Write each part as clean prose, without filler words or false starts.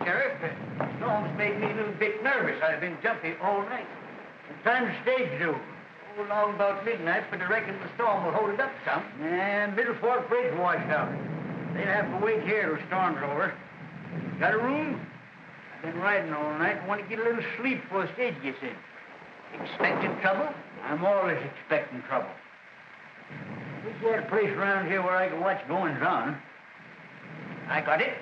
Sheriff. The storm's made me a little bit nervous. I've been jumpy all night. What time's the stage due? Oh, along about midnight, but I reckon the storm will hold it up some. And Middle Fork Bridge washed out. They'll have to wait here till the storm's over. Got a room? I've been riding all night. Want to get a little sleep before the stage gets in. Expecting trouble? I'm always expecting trouble. Wish you had a place around here where I could watch goings on. I got it.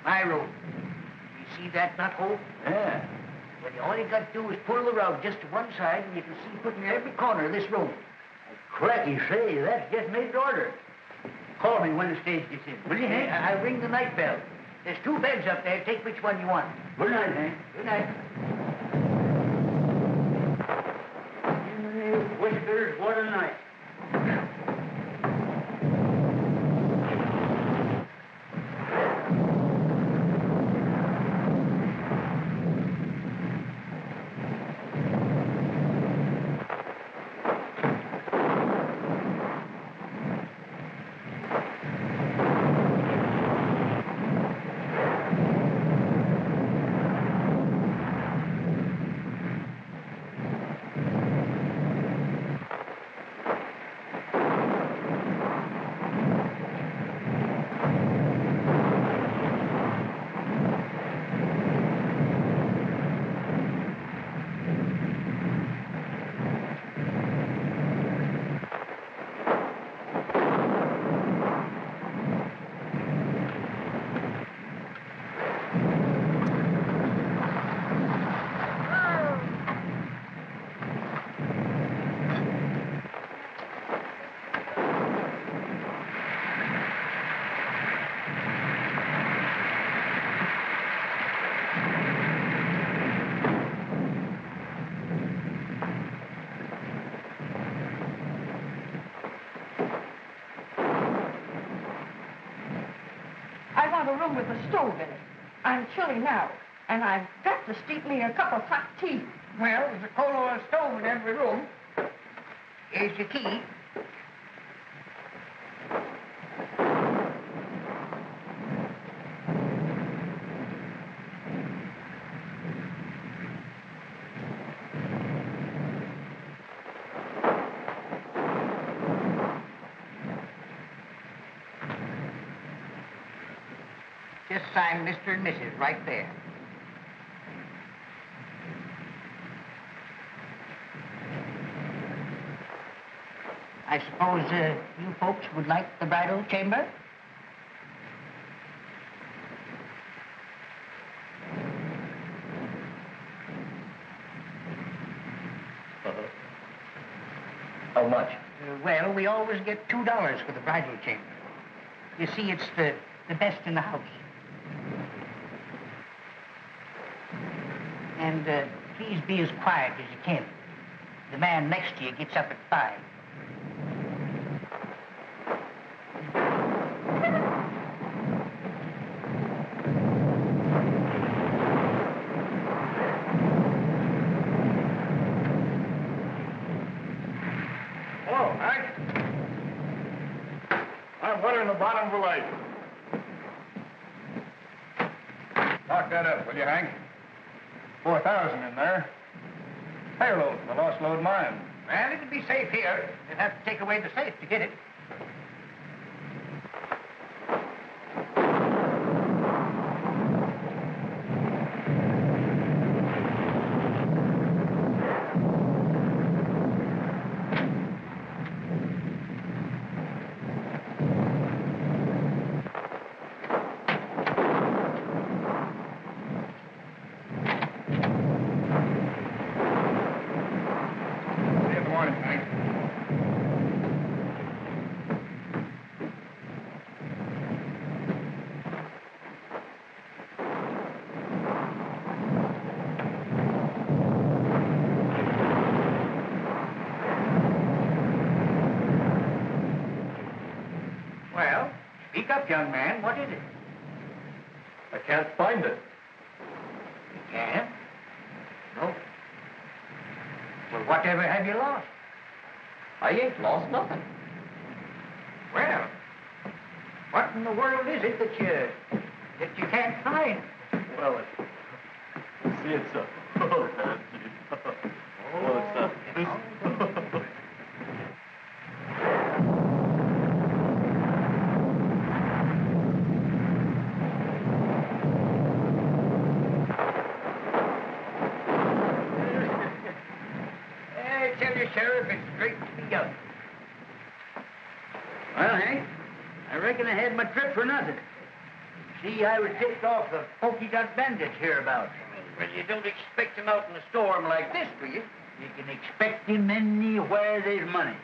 My room. You see that nut hole? Yeah. Well, all you got to do is pull the rug just to one side, and you can see put in every corner of this room. Cracky, say, that's just made to order. Call me when the stage gets in. Will you, Hank? I'll ring the night bell. There's 2 beds up there. Take which one you want. Good night, Hank. Good night. Whiskers, what a night. A room with a stove in it. I'm chilly now, and I've got to steep me a cup of hot tea. Well, there's a coal oil stove in every room. Here's your key. Just sign Mr. and Mrs. right there. I suppose you folks would like the bridal chamber? How much? Well, we always get $2 for the bridal chamber. You see, it's the best in the house. And please be as quiet as you can. The man next to you gets up at 5. Hello, Hank. I'm watering the bottom of the lake. Lock that up, will you, Hank? 4,000 in there. Payload for the lost load mine. Well, it'll be safe here. You'll have to take away the safe to get it. Well, speak up, young man. What is it? I can't find it. You can't? No. Well, whatever have you lost? I ain't lost nothing. Well, what in the world is it that you can't find? plane. Well, see it, sir. Oh, sir. I tell you, Sheriff, it's great to be out. Well, Hank, I reckon I had my trip for nothing. See, I was tipped off the polka dot bandits hereabouts. Well, you don't expect him out in a storm like this, do you? You can expect him anywhere there's money.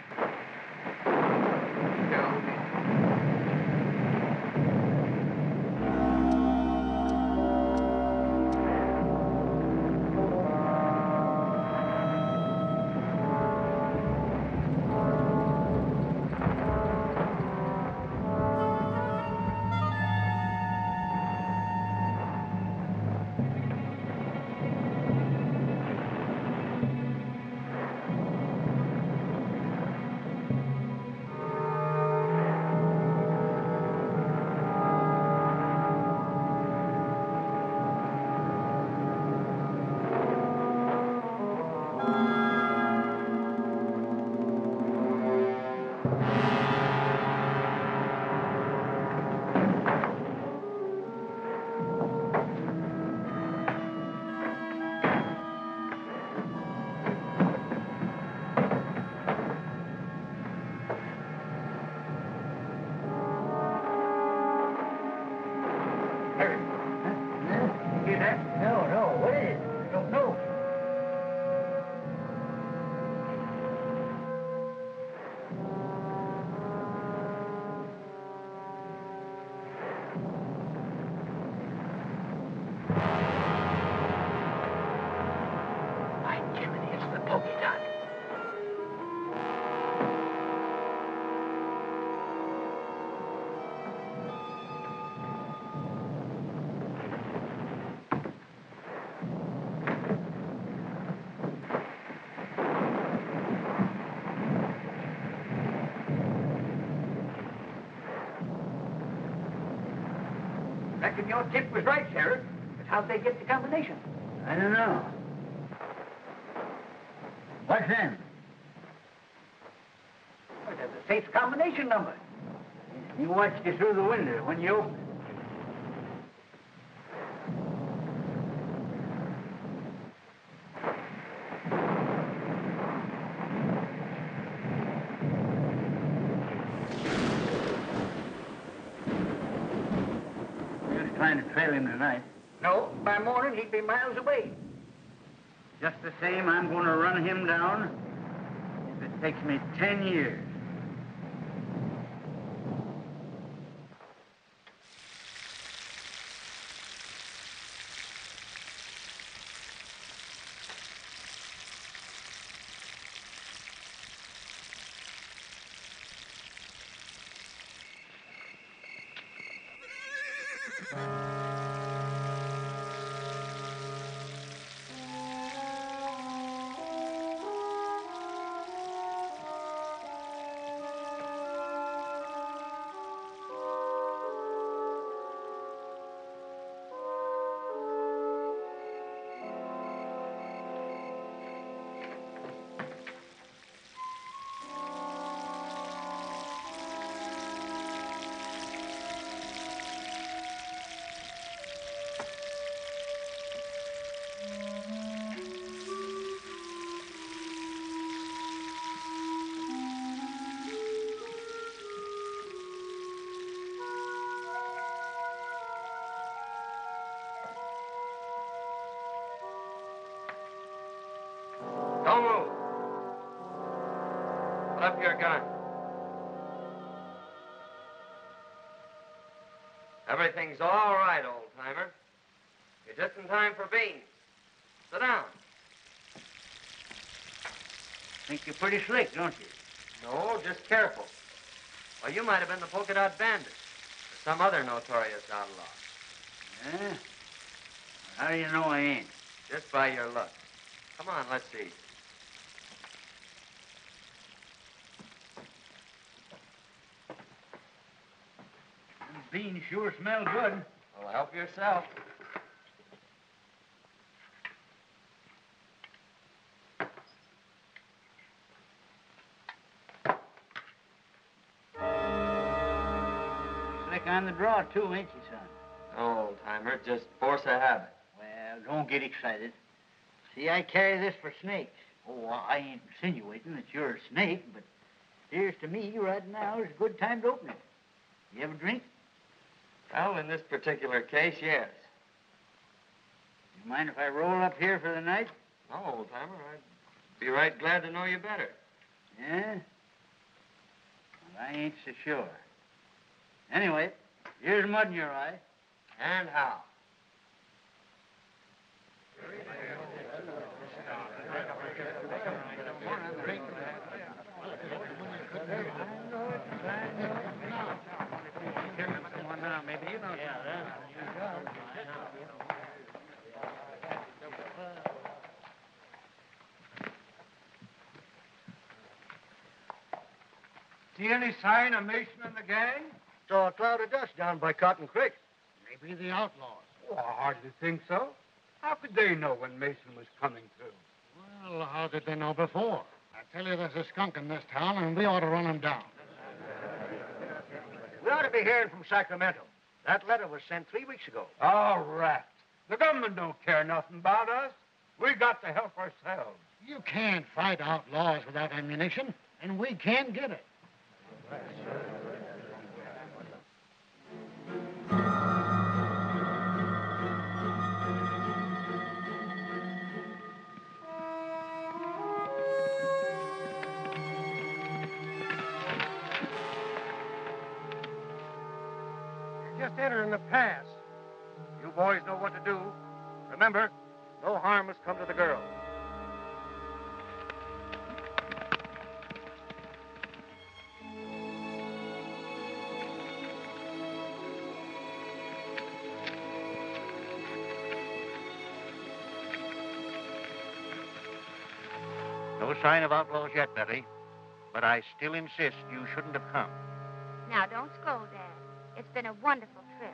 You hear that? No. What is it? I don't know. By Jiminy, it's the polka dot. Reckon your tip was right, Sheriff. But how'd they get the combination? I don't know. What then? Well, there's a safe combination number. You watched it through the window when you opened it. We're just trying to trail him tonight. No, by morning he'd be miles away. Just the same, I'm going to run him down if it takes me 10 years. Don't move. Put up your gun. Everything's all right, old-timer. You're just in time for beans. Sit down. Think you're pretty slick, don't you? No, just careful. Or you might have been the polka dot bandit or some other notorious outlaw. Yeah? How do you know I ain't? Just by your look. Come on, let's see. Them beans sure smell good. Well, help yourself. quick on the draw, too, ain't you, son? No, old-timer, just force of habit. Well, don't get excited. See, I carry this for snakes. Oh, I ain't insinuating that you're a snake, but it appears to me right now is a good time to open it. You have a drink? Well, in this particular case, yes. You mind if I roll up here for the night? No, old-timer, I'd be right glad to know you better. Yeah? Well, I ain't so sure. Anyway, here's mud in your eye. And how? See any sign of Mason and the gang? Saw a cloud of dust down by Cotton Creek. Maybe the outlaws. Oh, I hardly think so. How could they know when Mason was coming through? Well, how did they know before? I tell you, there's a skunk in this town, and we ought to run him down. We ought to be hearing from Sacramento. That letter was sent 3 weeks ago. All right. The government don't care nothing about us. We got to help ourselves. You can't fight outlaws without ammunition, and we can't get it. Just entering the pass. You boys know what to do. Remember, no harm has come to the girl. No sign of outlaws yet, Betty. But I still insist you shouldn't have come. Now, don't scold, Dad. It's been a wonderful trip.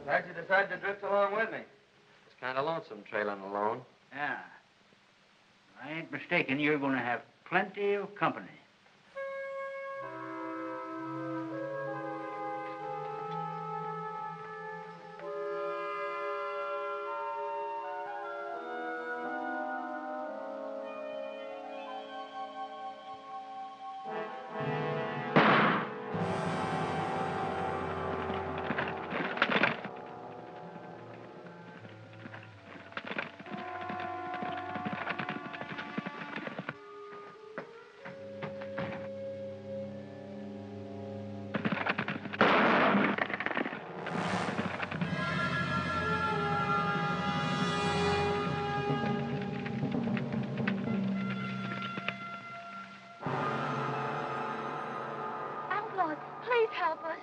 Glad you decided to drift along with me. It's kind of lonesome trailing alone. Yeah. I ain't mistaken. You're going to have plenty of company. Outlaws, please help us.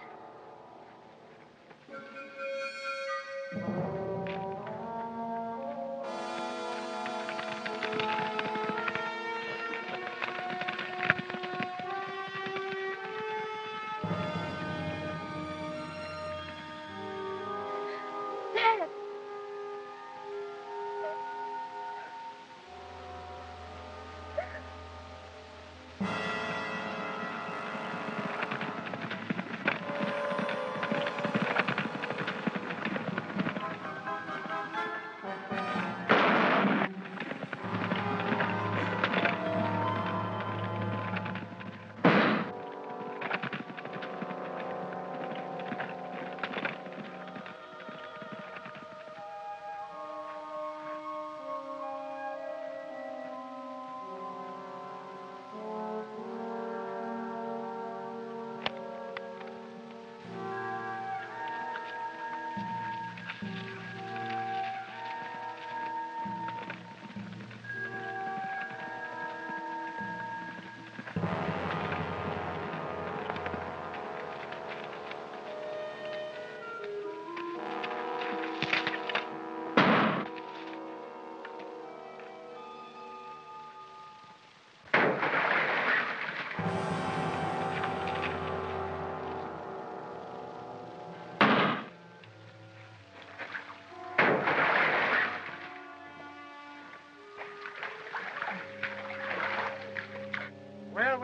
Dad.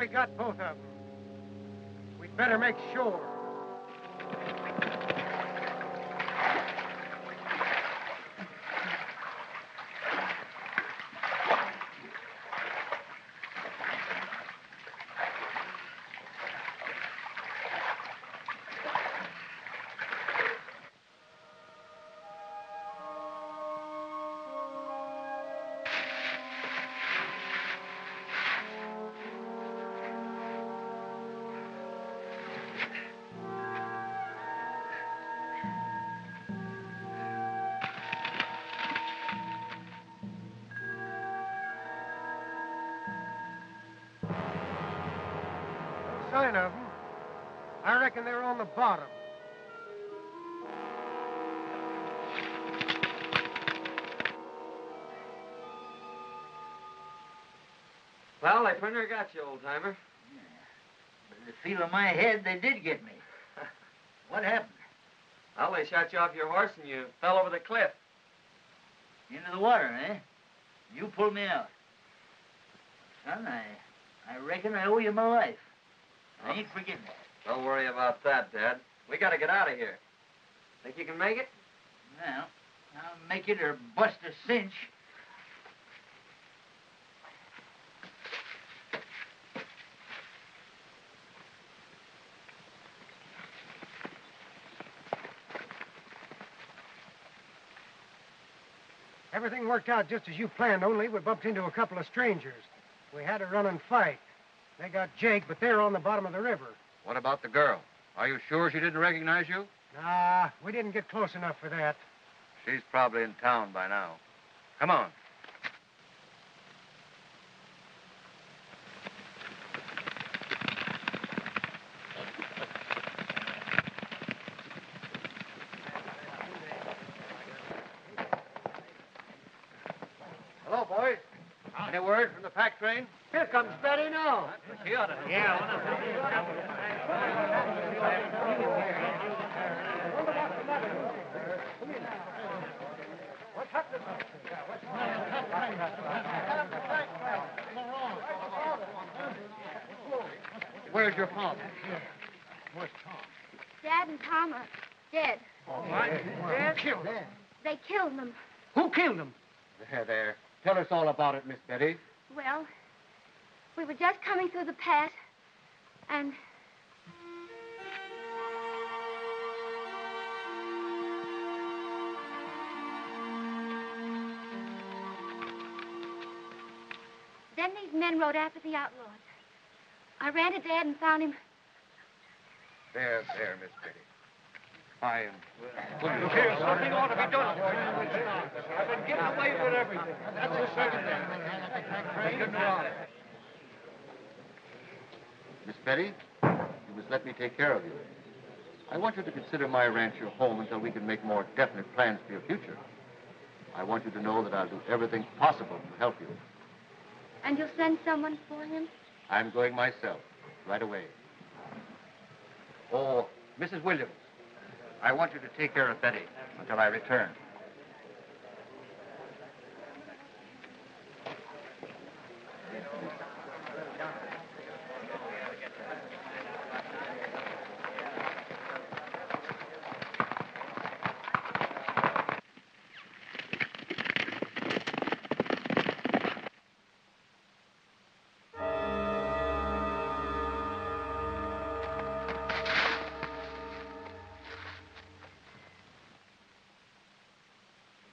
we got both of them. We'd better make sure. Sign of them. I reckon they're on the bottom. Well, they pretty near got you, old-timer. Yeah. But the feel of my head, they did get me. What happened? Well, they shot you off your horse and you fell over the cliff. Into the water, eh? You pulled me out. Son, I reckon I owe you my life. I ain't forgetting it. Don't worry about that, Dad. We gotta get out of here. Think you can make it? Well, I'll make it or bust a cinch. Everything worked out just as you planned, only we bumped into a couple of strangers. We had to run and fight. They got Jake, but they're on the bottom of the river. What about the girl? Are you sure she didn't recognize you? Nah, we didn't get close enough for that. She's probably in town by now. Come on. Hello, boys. Any word from the pack train? Here comes Betty now. She ought to. Where's your father? Where's Tom? Dad and Tom are dead. What? Dad killed him. They killed them. Who killed him? There. Tell us all about it, Miss Betty. Well, we were just coming through the pass, and... Then these men rode after the outlaws. I ran to Dad and found him. There, Miss Betty. I am. Look here, something ought to be done. I've been getting away with everything. That's the second thing. Miss Betty, you must let me take care of you. I want you to consider my ranch your home until we can make more definite plans for your future. I want you to know that I'll do everything possible to help you. And you'll send someone for him? I'm going myself, right away. Oh, Mrs. Williams, I want you to take care of Betty until I return.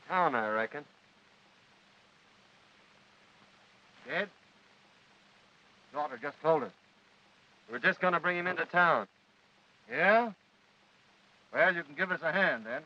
Town, I reckon. Dead? Daughter just told us. We're just gonna bring him into town. Yeah? Well, you can give us a hand, then.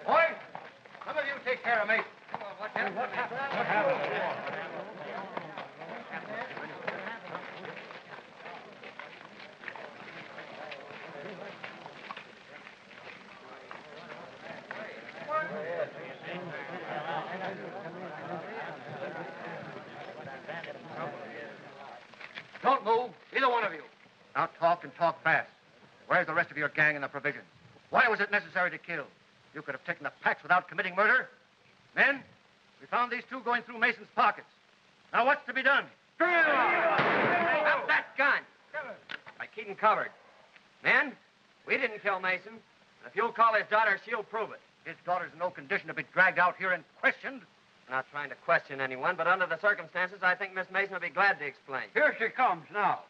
Boys, some of you take care of me. What happened? What happened? Don't move, either one of you. Now talk and talk fast. Where's the rest of your gang and the provisions? Why was it necessary to kill? You could have taken the packs without committing murder. Men, we found these two going through Mason's pockets. Now what's to be done? Drop that gun. I keep him covered. Men, we didn't kill Mason. If you'll call his daughter, she'll prove it. His daughter's in no condition to be dragged out here and questioned. I'm not trying to question anyone, but under the circumstances, I think Miss Mason will be glad to explain. Here she comes now.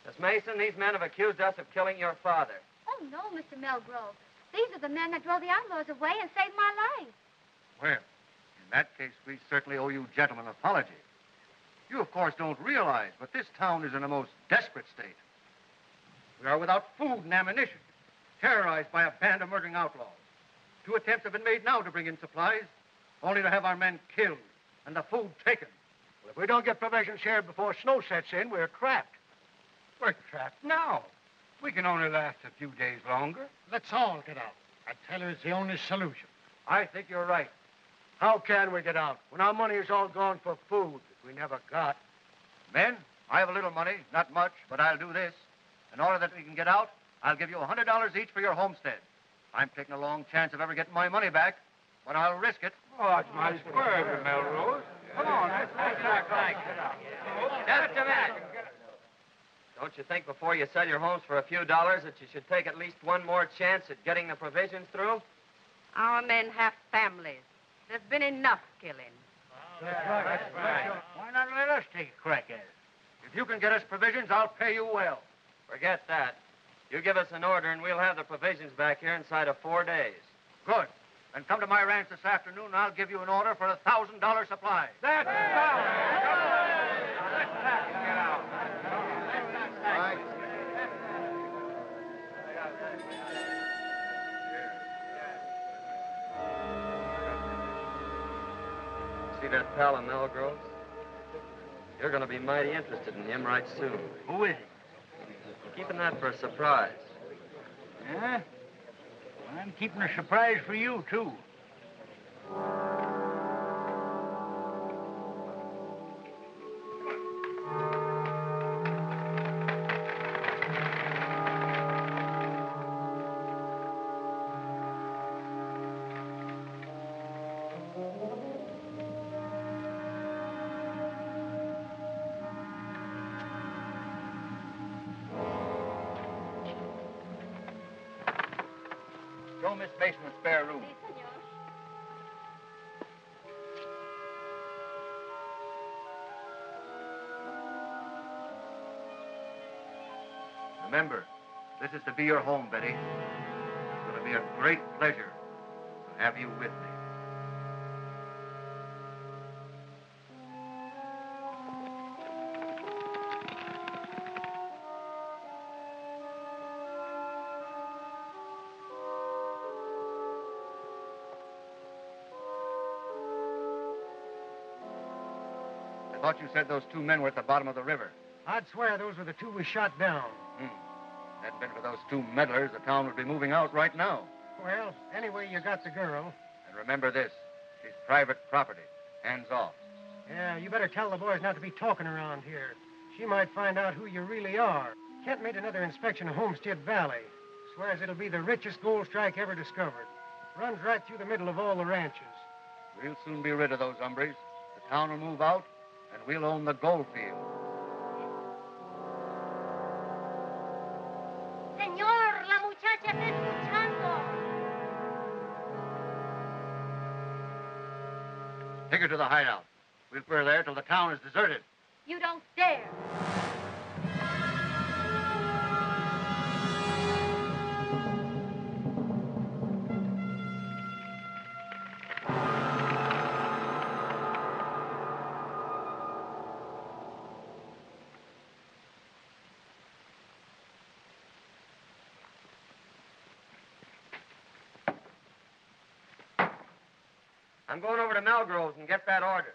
Miss Mason, these men have accused us of killing your father. Oh, no, Mr. Melgrove. These are the men that drove the outlaws away and saved my life. Well, in that case, we certainly owe you gentlemen an apology. You, of course, don't realize, but this town is in a most desperate state. We are without food and ammunition, terrorized by a band of murdering outlaws. 2 attempts have been made now to bring in supplies, only to have our men killed and the food taken. Well, if we don't get provisions here before snow sets in, we're trapped. We're trapped now. We can only last a few days longer. Let's all get out. I tell you, it's the only solution. I think you're right. How can we get out when our money is all gone for food that we never got? Men, I have a little money, not much, but I'll do this. In order that we can get out, I'll give you $100 each for your homestead. I'm taking a long chance of ever getting my money back, but I'll risk it. Oh, that's mighty square of you, Melrose. Come on, let's act like it. Just a minute. Don't you think before you sell your homes for a few dollars that you should take at least one more chance at getting the provisions through? Our men have families. There's been enough killing. That's right. Why not let us take a crack at it? If you can get us provisions, I'll pay you well. Forget that. You give us an order and we'll have the provisions back here inside of 4 days. Good. Then come to my ranch this afternoon, and I'll give you an order for a $1,000 supply. That's See that pal of Melgrove's? You're going to be mighty interested in him right soon. Who is Keeping that for a surprise. he? Yeah? Well, I'm keeping a surprise for you, too. Show Miss Mason a spare room. Remember, this is to be your home, Betty. It's going to be a great pleasure to have you with me. I thought you said those 2 men were at the bottom of the river. I'd swear those were the 2 we shot down. Hadn't been for those 2 meddlers, the town would be moving out right now. Well, anyway, you got the girl. And remember this, she's private property. Hands off. Yeah, you better tell the boys not to be talking around here. She might find out who you really are. Kent made another inspection of Homestead Valley. Swears it'll be the richest gold strike ever discovered. Runs right through the middle of all the ranches. We'll soon be rid of those hombres. The town will move out, and we'll own the gold field. Señor, la muchacha está escuchando. Take her to the hideout. We'll clear there till the town is deserted. You don't dare. I'm going over to Melgrove's and get that order.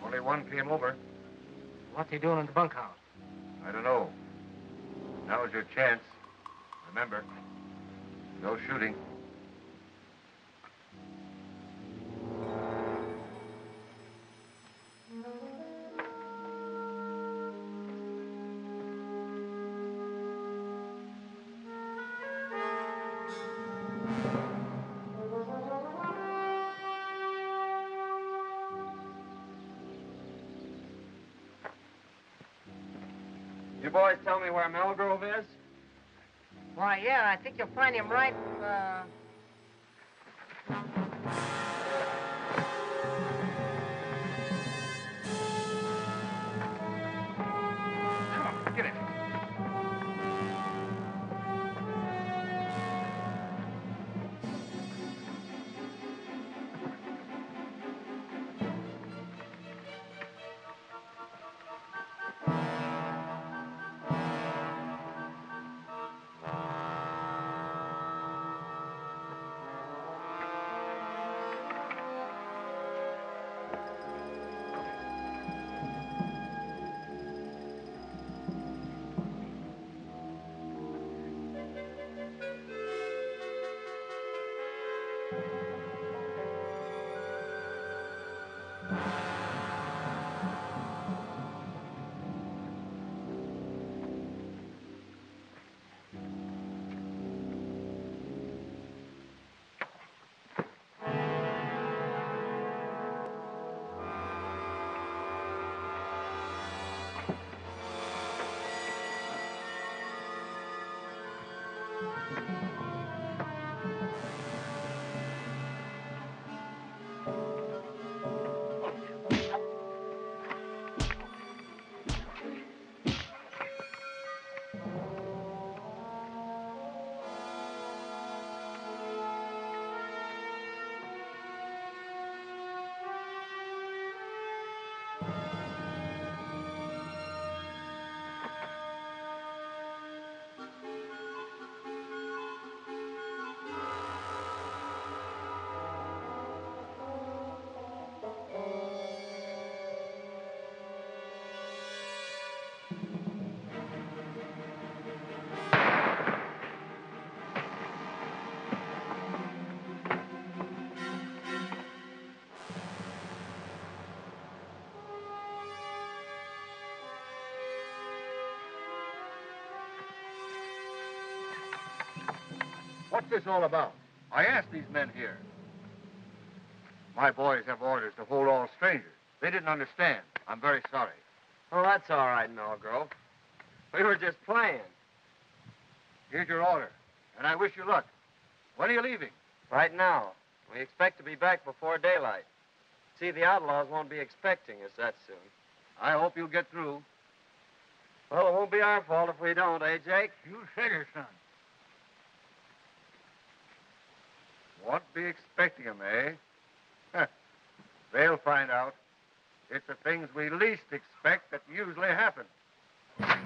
Only one came over. What's he doing in the bunkhouse? I don't know. Now's your chance. Remember, no shooting. You boys tell me where Melgrove is? Why, yeah, I think you'll find him right, Come on, get it. What's this all about? I asked these men here. My boys have orders to hold all strangers. They didn't understand. I'm very sorry. Oh, that's all right, Melgrove. We were just playing. Here's your order, and I wish you luck. When are you leaving? Right now. We expect to be back before daylight. See, the outlaws won't be expecting us that soon. I hope you'll get through. Well, it won't be our fault if we don't, eh, Jake? You said it, son. Won't be expecting 'em, eh? They'll find out. It's the things we least expect that usually happen. I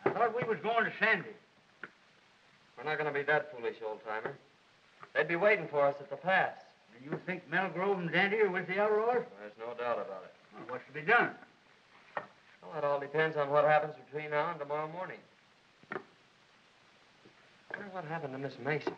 thought we was going to Sandy. We're not going to be that foolish, old-timer. They'd be waiting for us at the pass. And you think Melgrove and Dandy are with the outlaws? There's no doubt about it. Well, what's to be done? Well, it all depends on what happens between now and tomorrow morning. I wonder what happened to Miss Mason.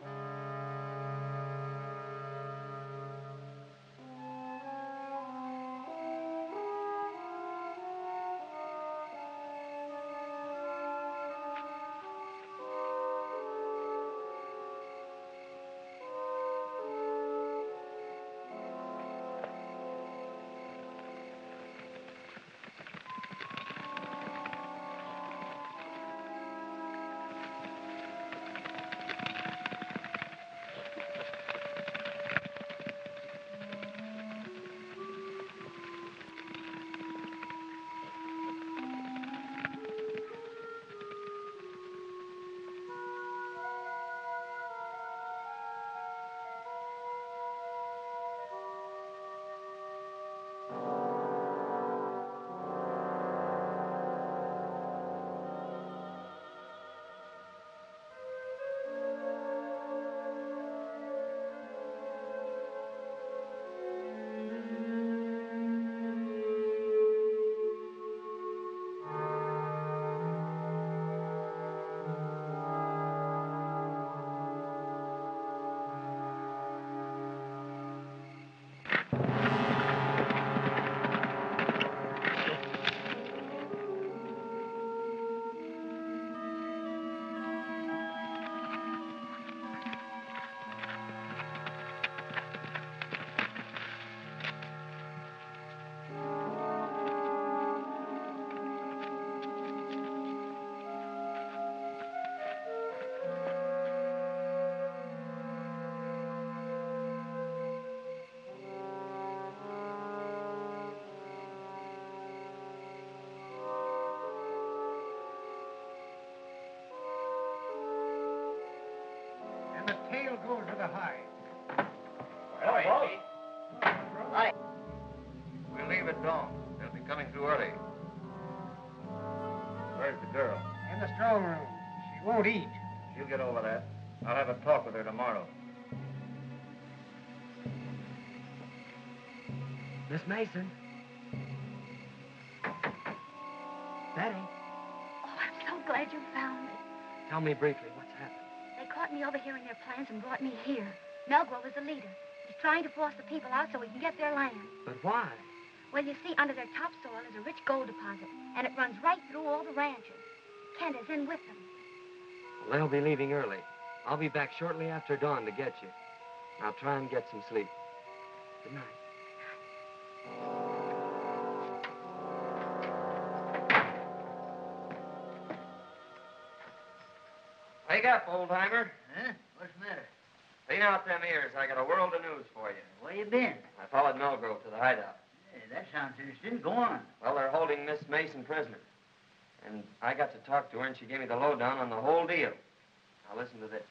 to hide. Hello, Hi. We'll leave at dawn. They'll be coming through early. Where's the girl? In the strong room. She won't eat. She'll get over that. I'll have a talk with her tomorrow. Miss Mason. Betty, Oh, I'm so glad you found me. tell me briefly what's happened. They caught me overhearing their plans and brought me here. Melgrove is the leader. He's trying to force the people out so he can get their land. But why? Well, you see, under their topsoil is a rich gold deposit, and it runs right through all the ranches. Kent is in with them. Well, they'll be leaving early. I'll be back shortly after dawn to get you. I'll try and get some sleep. Good night. Wake up, old-timer. Huh? What's the matter? Clean out them ears. I got a world of news for you. Where you been? I followed Melgrove to the hideout. Hey, that sounds interesting. Go on. Well, they're holding Miss Mason prisoner. And I got to talk to her, and she gave me the lowdown on the whole deal. Now, listen to this.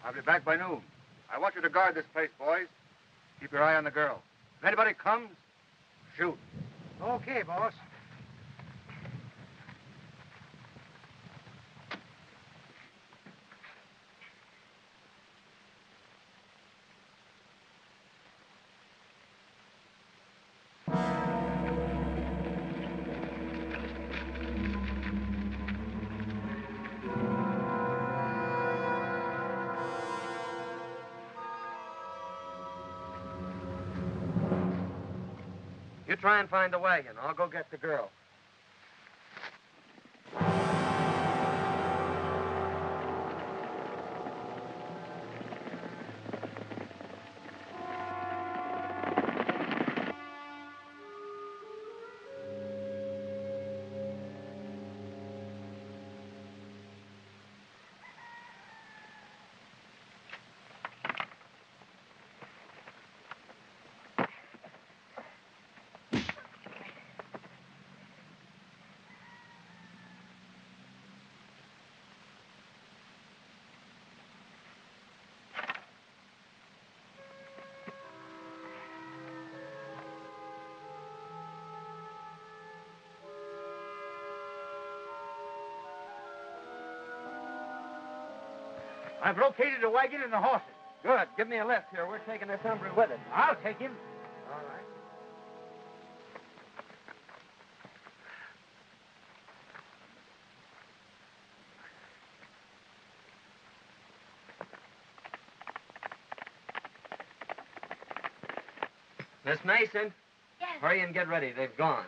I'll be back by noon. I want you to guard this place, boys. Keep your eye on the girl. If anybody comes, shoot. Okay, boss. You try and find the wagon. I'll go get the girl. I've located the wagon and the horses. Good. Give me a lift here. We're taking this hombre with us. I'll take him. All right. Miss Mason, Yes. hurry and get ready. They've gone.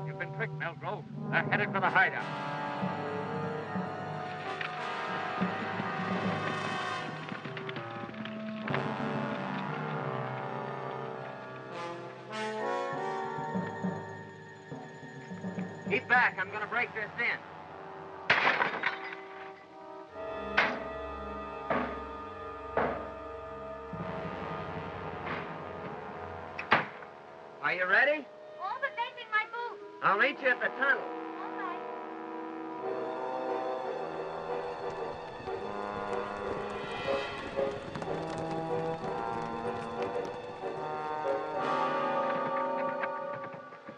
You've been tricked, Melgrove. They're headed for the hideout. Keep back. I'm going to break this in. Are you ready? All but making my boots. I'll meet you at the tunnel. All right.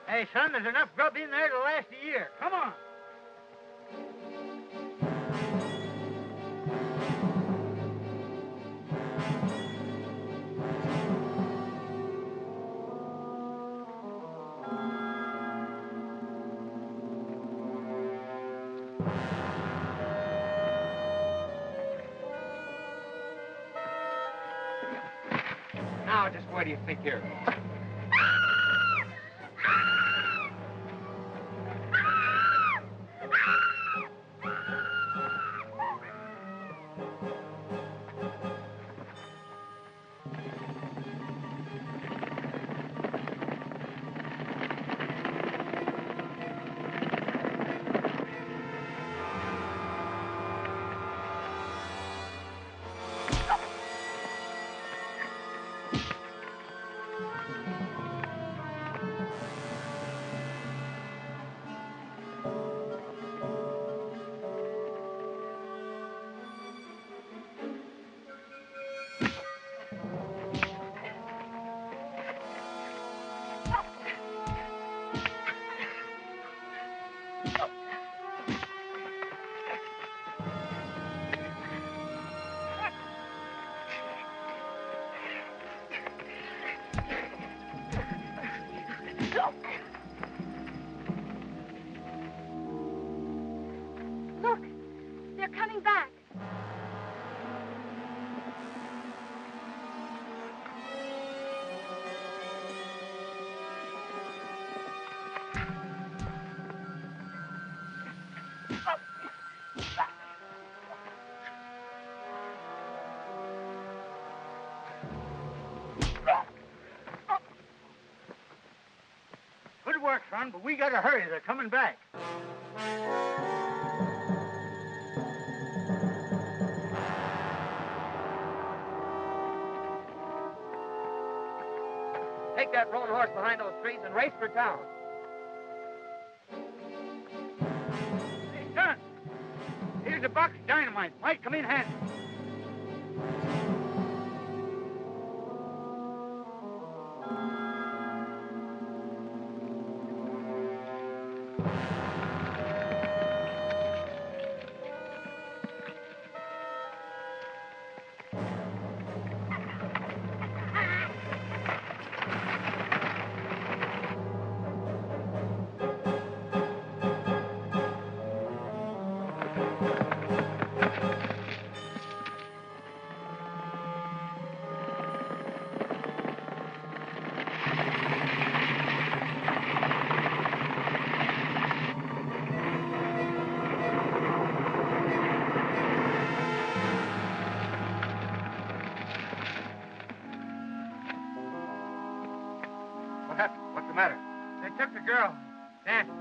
Hey, son, there's enough grub in there to last a year. Come on. Now, just where do you think you're going? Look, they're coming back. Good work, son, but we gotta hurry. They're coming back. Take that roan horse behind those trees and race for town. Hey, son, here's a box of dynamite. Might come in handy. What happened? What's the matter? They took the girl. Dancing.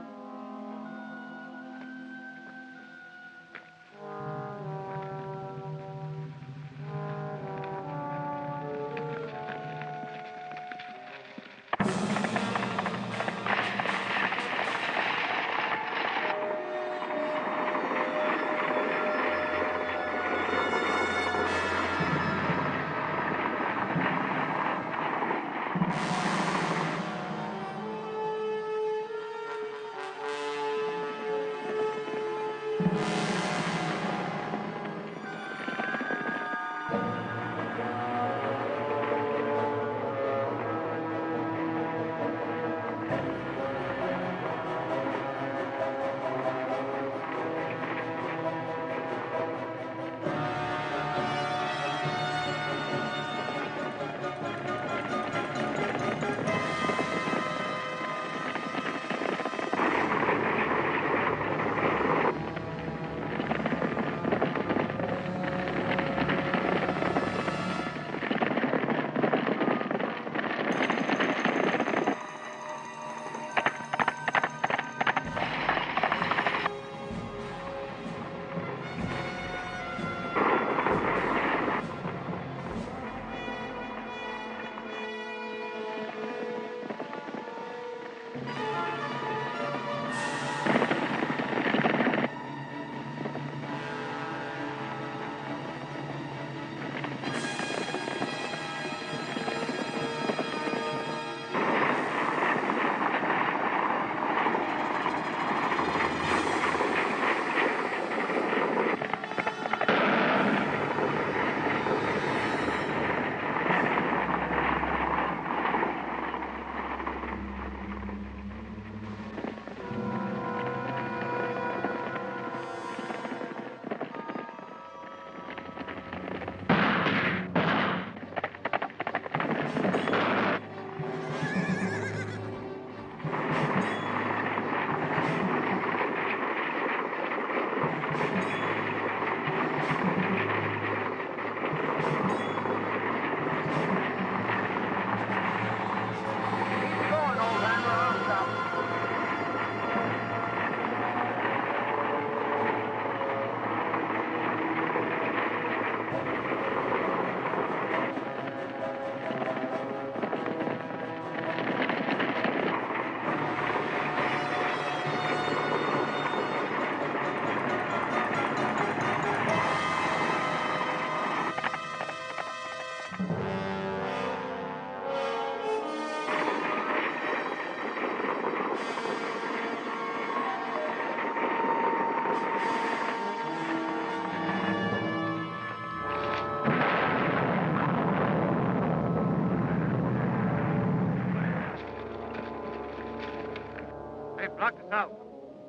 blocked us out.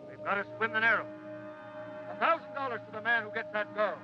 We've got to swim the narrow. $1,000 to the man who gets that girl.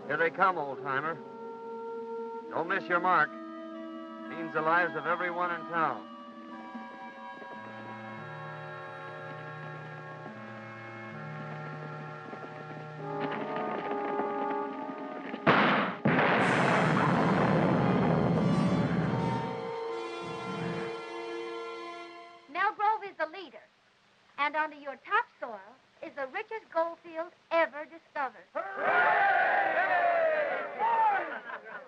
Here they come, old-timer. Don't miss your mark. Means the lives of everyone in town. Melgrove is the leader. And under your topsoil is the richest gold field ever discovered.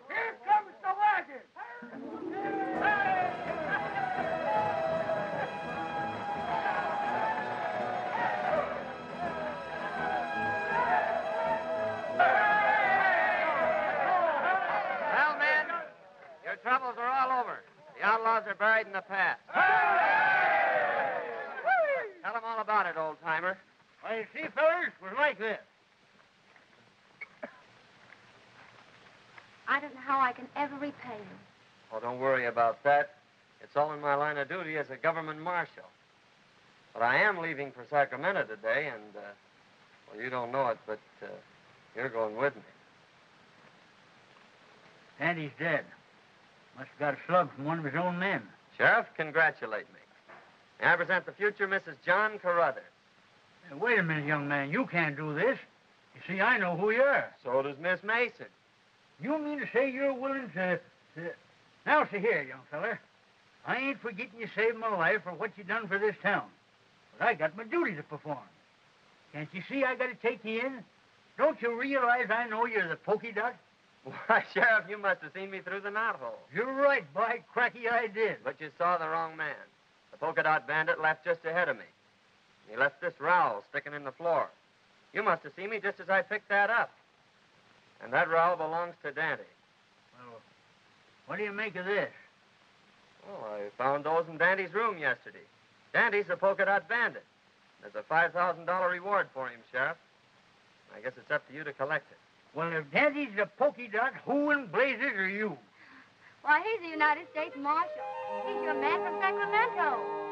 Here comes the wagon. Well, men, your troubles are all over. The outlaws are buried in the past. Tell them all about it, old-timer. Well, you see, fellas, it was like this. I don't know how I can ever repay you. Oh, don't worry about that. It's all in my line of duty as a government marshal. But I am leaving for Sacramento today, and, well, you don't know it, but you're going with me. Sandy's dead. Must have got a slug from one of his own men. Sheriff, congratulate me. May I present the future Mrs. John Carruthers. Hey, wait a minute, young man. You can't do this. You see, I know who you are. So does Miss Mason. You mean to say you're willing to... Now, see here, young feller. I ain't forgetting you saved my life for what you done for this town. But I got my duty to perform. Can't you see I got to take you in? Don't you realize I know you're the pokey duck? Why, Sheriff, you must have seen me through the knothole. You're right, by cracky, I did. But you saw the wrong man. The polka dot bandit left just ahead of me. He left this rowel sticking in the floor. You must have seen me just as I picked that up. And that rowel belongs to Dante. Well, what do you make of this? Oh, I found those in Dante's room yesterday. Dante's the polka dot bandit. There's a $5,000 reward for him, Sheriff. I guess it's up to you to collect it. Well, if Dante's the pokey dot, who in blazes are you? Why, he's the United States Marshal. He's your man from Sacramento.